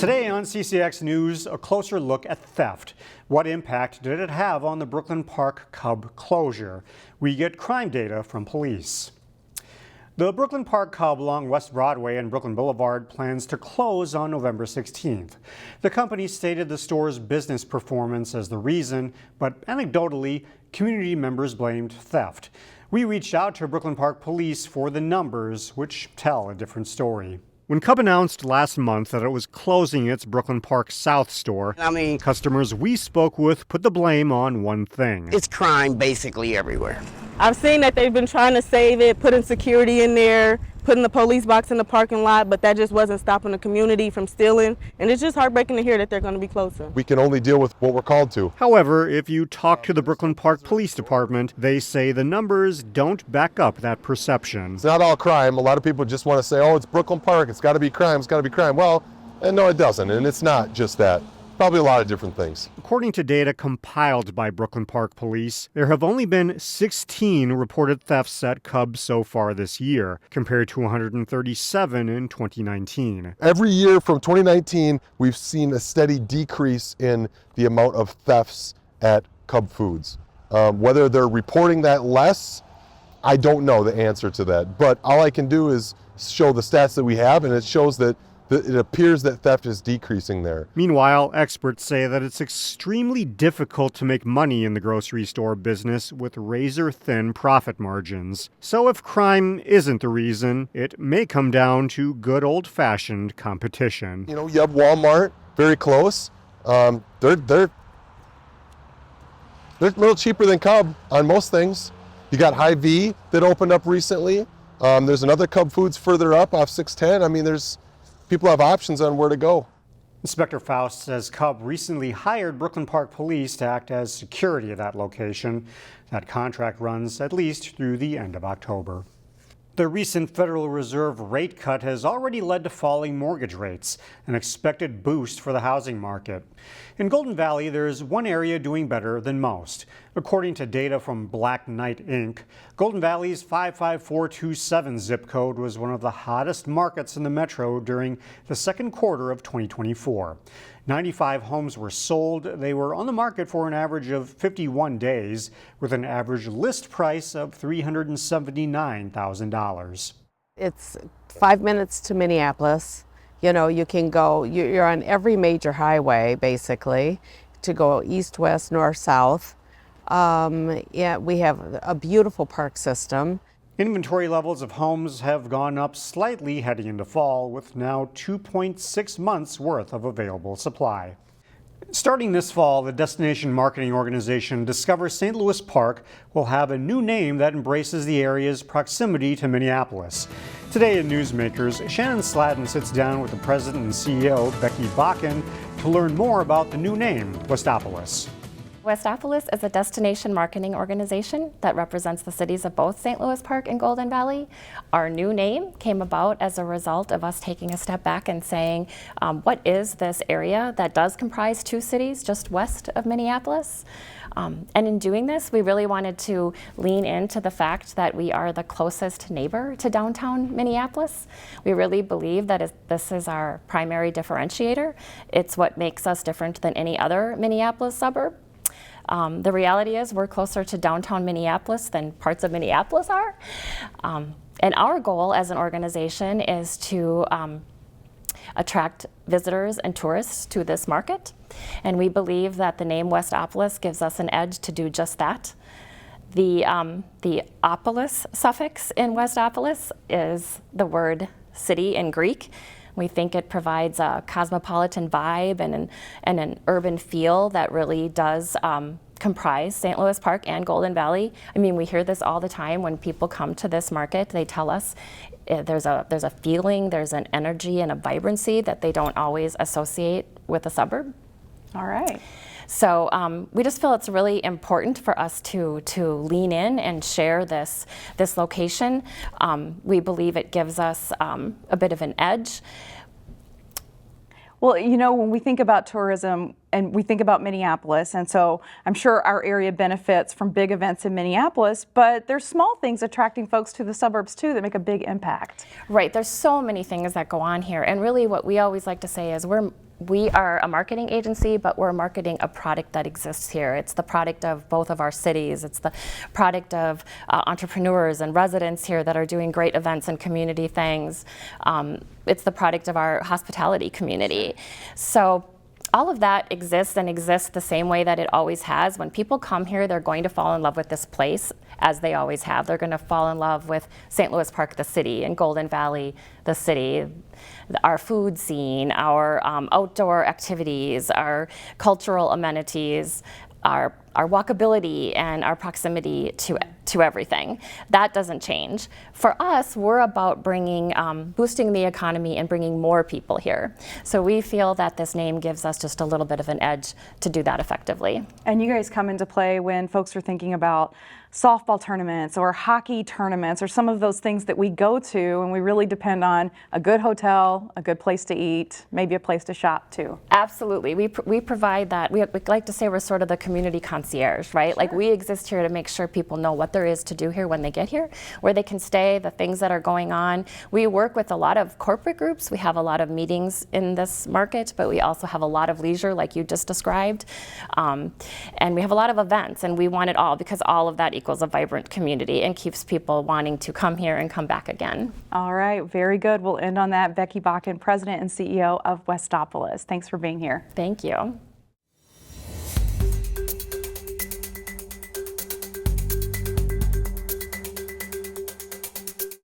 Today on CCX News, a closer look at theft. What impact did it have on the Brooklyn Park Cub closure? We get crime data from police. The Brooklyn Park Cub along West Broadway and Brooklyn Boulevard plans to close on November 16th. The company stated the store's business performance as the reason, but anecdotally, community members blamed theft. We reached out to Brooklyn Park Police for the numbers, which tell a different story. When Cub announced last month that it was closing its Brooklyn Park South store, customers we spoke with put the blame on one thing. It's crime basically everywhere. I've seen that they've been trying to save it, putting security in there, putting the police box in the parking lot, but that just wasn't stopping the community from stealing. And it's just heartbreaking to hear that they're going to be closing. We can only deal with what we're called to. However, if you talk to the Brooklyn Park Police Department, they say the numbers don't back up that perception. It's not all crime. A lot of people just want to say, oh, it's Brooklyn Park, it's got to be crime, it's got to be crime. Well, no, it doesn't, and it's not just that. Probably a lot of different things. According to data compiled by Brooklyn Park Police, there have only been 16 reported thefts at Cub so far this year, compared to 137 in 2019. Every year from 2019, we've seen a steady decrease in the amount of thefts at Cub Foods. Whether they're reporting that less, I don't know the answer to that. But all I can do is show the stats that we have, and it shows that it appears that theft is decreasing there. Meanwhile, experts say that it's extremely difficult to make money in the grocery store business with razor-thin profit margins. So if crime isn't the reason, it may come down to good old-fashioned competition. You know, you have Walmart, very close. They're a little cheaper than Cub on most things. You got Hy-Vee that opened up recently. There's another Cub Foods further up off 610. I mean, people have options on where to go. Inspector Faust says Cub recently hired Brooklyn Park Police to act as security at that location. That contract runs at least through the end of October. The recent Federal Reserve rate cut has already led to falling mortgage rates, an expected boost for the housing market. In Golden Valley, there's one area doing better than most. According to data from Black Knight Inc., Golden Valley's 55427 zip code was one of the hottest markets in the metro during the second quarter of 2024. 95 homes were sold. They were on the market for an average of 51 days, with an average list price of $379,000. It's 5 minutes to Minneapolis. You know, you can go, you're on every major highway, basically, to go east, west, north, south. Yeah, we have a beautiful park system. Inventory levels of homes have gone up slightly heading into fall, with now 2.6 months worth of available supply. Starting this fall, the destination marketing organization Discover St. Louis Park will have a new name that embraces the area's proximity to Minneapolis. Today in Newsmakers, Shannon Sladden sits down with the president and CEO, Becky Bakken, to learn more about the new name, Westopolis. Westopolis is a destination marketing organization that represents the cities of both St. Louis Park and Golden Valley. Our new name came about as a result of us taking a step back and saying, what is this area that does comprise two cities just west of Minneapolis? And in doing this, we really wanted to lean into the fact that we are the closest neighbor to downtown Minneapolis. We really believe that this is our primary differentiator. It's what makes us different than any other Minneapolis suburb. The reality is we're closer to downtown Minneapolis than parts of Minneapolis are. And our goal as an organization is to attract visitors and tourists to this market. And we believe that the name Westopolis gives us an edge to do just that. The opolis suffix in Westopolis is the word city in Greek. We think it provides a cosmopolitan vibe and an urban feel that really does comprise St. Louis Park and Golden Valley. I mean, we hear this all the time when people come to this market. They tell us there's a feeling, there's an energy and a vibrancy that they don't always associate with a suburb. All right. So we just feel it's really important for us to lean in and share this location. We believe it gives us a bit of an edge. Well, you know, when we think about tourism, and we think about Minneapolis, and so I'm sure our area benefits from big events in Minneapolis, but there's small things attracting folks to the suburbs too that make a big impact. Right, there's so many things that go on here, and really what we always like to say is we are a marketing agency, but we're marketing a product that exists here. It's the product of both of our cities. It's the product of entrepreneurs and residents here that are doing great events and community things. It's the product of our hospitality community. So all of that exists and exists the same way that it always has. When people come here, they're going to fall in love with this place, as they always have. They're going to fall in love with St. Louis Park, the city, and Golden Valley, the city, our food scene, our outdoor activities, our cultural amenities, our walkability, and our proximity to everything. That doesn't change. For us, we're about boosting the economy and bringing more people here. So we feel that this name gives us just a little bit of an edge to do that effectively. And you guys come into play when folks are thinking about softball tournaments or hockey tournaments or some of those things that we go to, and we really depend on a good hotel, a good place to eat, maybe a place to shop too. Absolutely. We provide that. We like to say we're sort of the community concierge, right? Sure. Like, we exist here to make sure people know what there is to do here when they get here, where they can stay, the things that are going on. We work with a lot of corporate groups. We have a lot of meetings in this market, but we also have a lot of leisure, like you just described. And we have a lot of events, and we want it all, because all of that equals a vibrant community and keeps people wanting to come here and come back again. All right, very good. We'll end on that. Becky Bakken, President and CEO of Westopolis. Thanks for being here. Thank you.